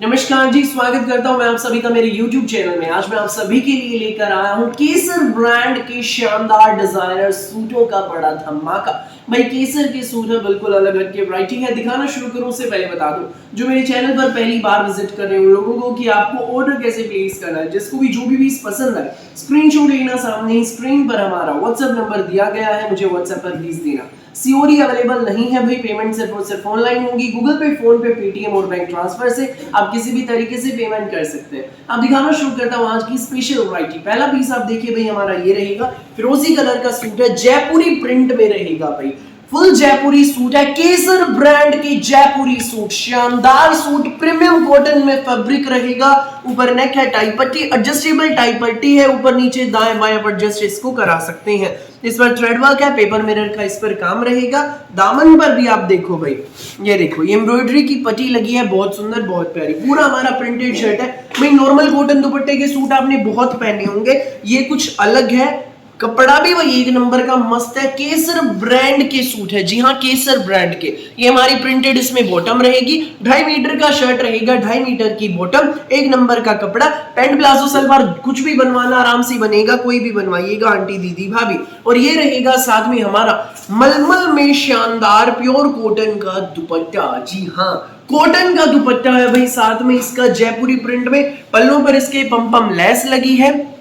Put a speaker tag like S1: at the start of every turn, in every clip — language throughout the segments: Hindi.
S1: नमस्कार जी, स्वागत करता हूं मैं आप सभी का मेरे YouTube चैनल में। आज मैं आप सभी के लिए लेकर आया हूं केसर ब्रांड के शानदार डिजाइनर सूटों का बड़ा धमाका। भाई केसर के सूट है, बिल्कुल अलग हट के वैरायटी है। दिखाना शुरू करूं उससे पहले बता दूं जो मेरे चैनल पर पहली बार विजिट कर रहे हैं उन लोगों को कि आपको ऑर्डर कैसे प्लेस करना है। जिसको भी जो भी पीस पसंद है स्क्रीनशॉट लेना, सामने ही स्क्रीन पर हमारा WhatsApp नंबर दिया गया है, मुझे WhatsApp पर भेज देना। सीओडी अवेलेबल नहीं है भाई, पेमेंट सिर्फ और सिर्फ ऑनलाइन होगी। गूगल पे, फोन पे, पेटीएम और बैंक ट्रांसफर से आप किसी भी तरीके से पेमेंट कर सकते हैं। अब दिखाना शुरू करता हूं आज की स्पेशल वैरायटी। पहला पीस आप देखिए भाई, हमारा ये रहेगा, फिरोजी कलर का सूट है, जयपुरी प्रिंट में रहेगा भाई, फुल जयपुरी सूट है, केसर ब्रांड के जयपुरी सूट, शानदार सूट, प्रीमियम कॉटन में फैब्रिक रहेगा। ऊपर नेक है, टाई पट्टी, एडजस्टेबल टाई पट्टी है, ऊपर नीचे दाएं बाएं आप एडजस्ट इसको करा सकते हैं। इस पर थ्रेड वर्क है, पेपर मिरर का इस पर काम रहेगा। दामन पर भी आप देखो भाई, ये देखो ये एम्ब्रॉयडरी की पट्टी लगी है, बहुत सुंदर, बहुत प्यारी। पूरा हमारा प्रिंटेड शर्ट है भाई। नॉर्मल कॉटन दुपट्टे के सूट आपने बहुत पहने होंगे, ये कुछ अलग है। कपड़ा भी वही एक नंबर का मस्त है, केसर ब्रांड के सूट है। जी हाँ, केसर ब्रांड के। ये हमारी प्रिंटेड इसमें बॉटम रहेगी, 2.5 मीटर का शर्ट रहेगा, 2.5 मीटर की बॉटम, एक नंबर का कपड़ा। पैंट प्लाजो सलवार कुछ भी बनवाना आराम से बनेगा, कोई भी बनवाइएगा आंटी दीदी भाभी। और ये रहेगा साथ में हमारा मलमल में शानदार प्योर कॉटन का दुपट्टा। जी हाँ, कॉटन का दुपट्टा है भाई, साथ में इसका जयपुरी प्रिंट में, पल्लों पर इसके पम लेस लगी है।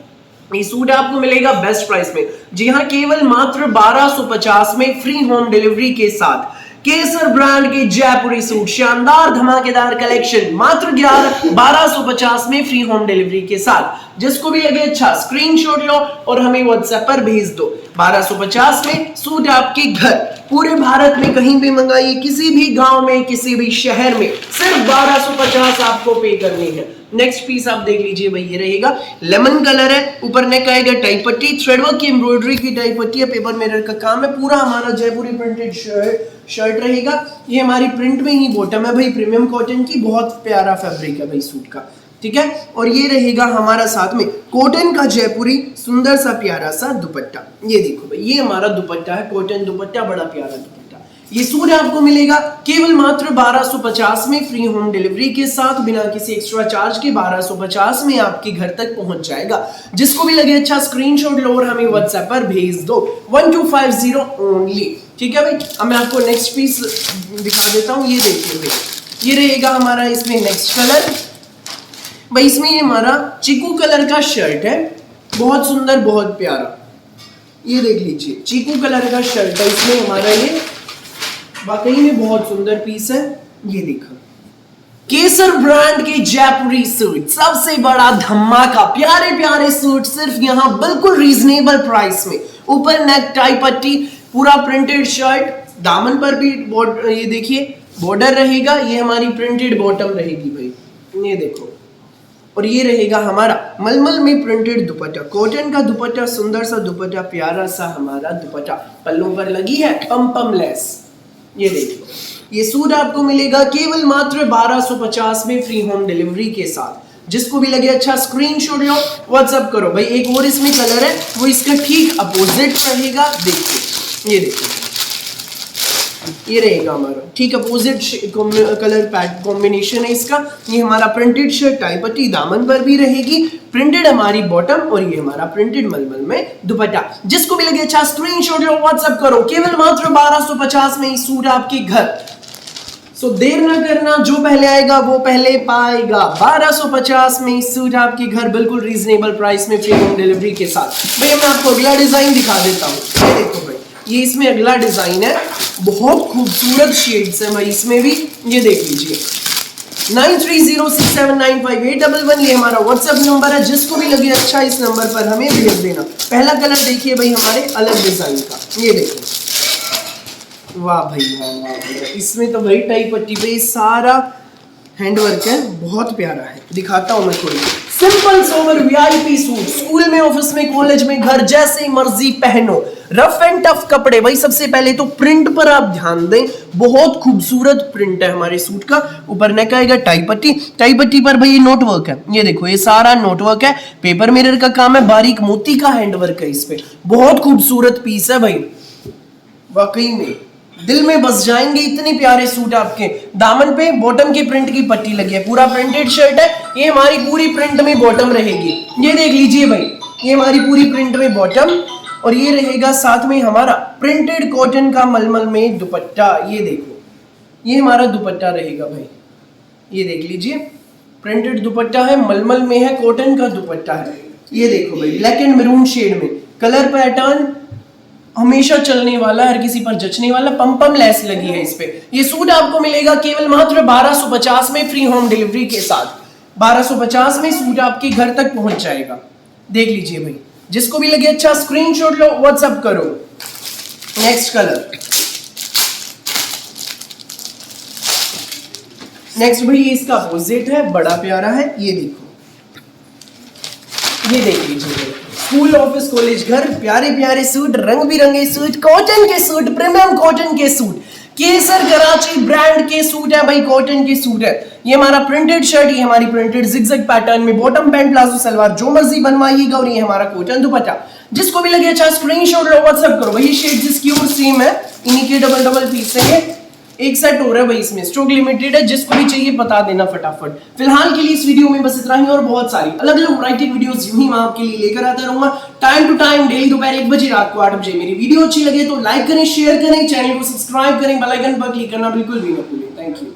S1: ये सूट आपको मिलेगा बेस्ट प्राइस में। जी हाँ, केवल मात्र 1250 में, फ्री होम डिलीवरी के साथ। केसर ब्रांड के जयपुरी सूट, शानदार धमाकेदार कलेक्शन, मात्र 1250 में, फ्री होम डिलीवरी के साथ। जिसको भी लगे अच्छा स्क्रीनशॉट लो और हमें WhatsApp पर भेज दो। 1250 में सूट आपके घर, पूरे भारत में कहीं भी मंगाइए, किसी भी गांव में, किसी भी शहर में, सिर्फ 1250 आपको पे करनी है। नेक्स्ट पीस आप देख लीजिए भाई, ये रहेगा, लेमन कलर है, ऊपर नेक आएगा टाई पट्टी, थ्रेडवर्क की एम्ब्रॉयडरी की टाई पट्टी है, पेपर मिरर का काम है। पूरा हमारा जयपुरी प्रिंटेड शर्ट रहेगा। ये हमारी प्रिंट में ही बॉटम है भाई, प्रीमियम कॉटन की, बहुत प्यारा फैब्रिक है भाई सूट का, ठीक है। और ये रहेगा हमारा साथ में कॉटन का जयपुरी सुंदर सा प्यारा सा दुपट्टा। ये देखो भाई, ये हमारा दुपट्टा है, कॉटन दुपट्टा, बड़ा प्यारा दुपट्टा। ये सूट आपको मिलेगा केवल मात्र 1250 में, फ्री होम डिलीवरी के साथ, बिना किसी एक्स्ट्रा चार्ज के 1250 में आपके घर तक पहुंच जाएगा। जिसको भी लगे अच्छा स्क्रीनशॉट लो और हमें WhatsApp पर भेज दो, 1250 ओनली, ठीक है भाई। अब मैं आपको नेक्स्ट पीस दिखा देता हूं। ये देखिए भाई, ये रहेगा हमारा इसमें नेक्स्ट कलर भाई, इसमें ये हमारा चीकू कलर का शर्ट है, बहुत सुंदर, बहुत प्यारा। ये देख लीजिए, चीकू कलर का शर्ट है इसमें हमारा, ये वाकई में बहुत सुंदर पीस है। ये देखो, केसर ब्रांड के जयपुरी सूट, सबसे बड़ा धमाका, प्यारे प्यारे सूट सिर्फ यहाँ बिल्कुल रीजनेबल प्राइस में। ऊपर नेक टाई पट्टी, पूरा प्रिंटेड शर्ट, दामन पर भी ये देखिए बॉर्डर रहेगा। ये हमारी प्रिंटेड बॉटम रहेगी भाई, ये देखो। और ये रहेगा हमारा मलमल में प्रिंटेड दुपट्टा, कॉटन का दुपट्टा, सुंदर सा दुपट्टा, प्यारा सा हमारा दुपट्टा, पल्लों पर लगी है पम लेस। ये देखो, ये सूट आपको मिलेगा केवल मात्र 1250 में, फ्री होम डिलीवरी के साथ। जिसको भी लगे अच्छा स्क्रीनशॉट लो, WhatsApp करो भाई। एक और इसमें कलर है, वो इसका ठीक अपोजिट रहेगा। देखिए, ये देखिए, ये रहेगा हमारा ठीक अपोजिट कलर पैट कॉम्बिनेशन है इसका। ये हमारा प्रिंटेड शर्ट, टाई पट्टी, दामन पर भी रहेगी, प्रिंटेड हमारी बॉटम, और ये हमारा प्रिंटेड मलमल में दुपट्टा। जिसको भी लगे अच्छा स्क्रीनशॉट लो, WhatsApp करो, केवल मात्र 1250 में ये सूट आपके घर। सो देर ना करना, जो पहले आएगा वो पहले पाएगा। 1250 में सूट आपके घर, बिल्कुल रीजनेबल प्राइस में, फ्री होम डिलीवरी के साथ। भाई मैं आपको अगला डिजाइन दिखा देता हूँ। ये देखो भाई, ये इसमें अगला डिजाइन है, बहुत खूबसूरत शेड्स है भाई इसमें भी। ये देख लीजिए, 9306795811, ये हमारा WhatsApp नंबर है। जिसको भी लगे अच्छा इस नंबर पर हमें भेज देना। पहला कलर देखिए भाई हमारे अलग डिजाइन का, ये देखो, वाह भाई वाह, इसमें तो भाई टाई पट्टी पे सारा हैंडवर्क है, बहुत प्यारा है। दिखाता हूं मैं कोई simple sober VIP suit, school में, ऑफिस में, कॉलेज में, घर, जैसे मर्जी पहनो, रफ एंड टफ कपड़े। भाई सबसे पहले तो प्रिंट पर आप ध्यान दें, बहुत खूबसूरत प्रिंट है हमारे सूट का। ऊपर नेक आएगा टाई पट्टी, टाई पट्टी पर भाई ये नोट वर्क है, ये देखो ये सारा नोट वर्क है, पेपर मिरर का काम है, बारीक मोती का हैंडवर्क है इस पे। बहुत खूबसूरत पीस है भाई, वाकई में दिल में बस जाएंगे, इतने प्यारे सूट आपके। दामन पे बॉटम की प्रिंट की पट्टी लगी है, पूरा प्रिंटेड शर्ट है। ये हमारी पूरी प्रिंट में बॉटम रहेगी, ये देख लीजिए भाई, ये हमारी पूरी प्रिंट में बॉटम, और ये रहेगा साथ में हमारा प्रिंटेड कॉटन का मलमल में दुपट्टा। ये देखो, ये हमारा दुपट्टा रहेगा भाई, ये देख लीजिए, प्रिंटेड दुपट्टा है, मलमल में है, कॉटन का दुपट्टा है। ये देखो भाई, ब्लैक एंड मैरून शेड में, कलर पैटर्न हमेशा चलने वाला, हर किसी पर जचने वाला, पम लेस लगी है इस पे। ये सूट आपको मिलेगा केवल मात्र 1250 में, फ्री होम डिलीवरी के साथ। 1250 में सूट आपके घर तक पहुंच जाएगा। देख लीजिए भाई, जिसको भी लगे अच्छा स्क्रीनशॉट लो, व्हाट्सएप करो। नेक्स्ट कलर, नेक्स्ट भाई इसका अपोजिट है, बड़ा प्यारा है। ये देखो, ये देख लीजिए, स्कूल ऑफिस कॉलेज घर, प्यारे प्यारे सूट, रंग बिरंगे सूट, कॉटन के सूट, प्रीमियम कॉटन के सूट, केसर कराची ब्रांड के सूट है भाई, कॉटन के सूट है। ये हमारा प्रिंटेड शर्ट, ये हमारी प्रिंटेड जिगजैग पैटर्न में, बॉटम पैंट प्लाजो सलवार जो मर्जी बनवाइएगा, और ये हमारा कॉटन दुपट्टा। जिसको भी लगे अच्छा स्क्रीनशॉट लो, व्हाट्सएप करो। वही शेड जिसकी और सेम है, इन्हीं के डबल डबल पीस है, एक सेट हो रहा है भाई, इसमें स्टॉक लिमिटेड है। जिसको भी चाहिए बता देना फटाफट। फिलहाल के लिए इस वीडियो में बस इतना ही, और बहुत सारी अलग अलग वैरायटी वीडियोस यूं ही मैं आपके लिए लेकर आता रहूंगा, टाइम टू टाइम, डेली दोपहर 1 बजे, रात को 8 बजे। मेरी वीडियो अच्छी लगे तो लाइक करें, शेयर करें, चैनल को सब्सक्राइब करें, बेल आइकन पर क्लिक करना बिल्कुल भी ना भूलें। Thank you.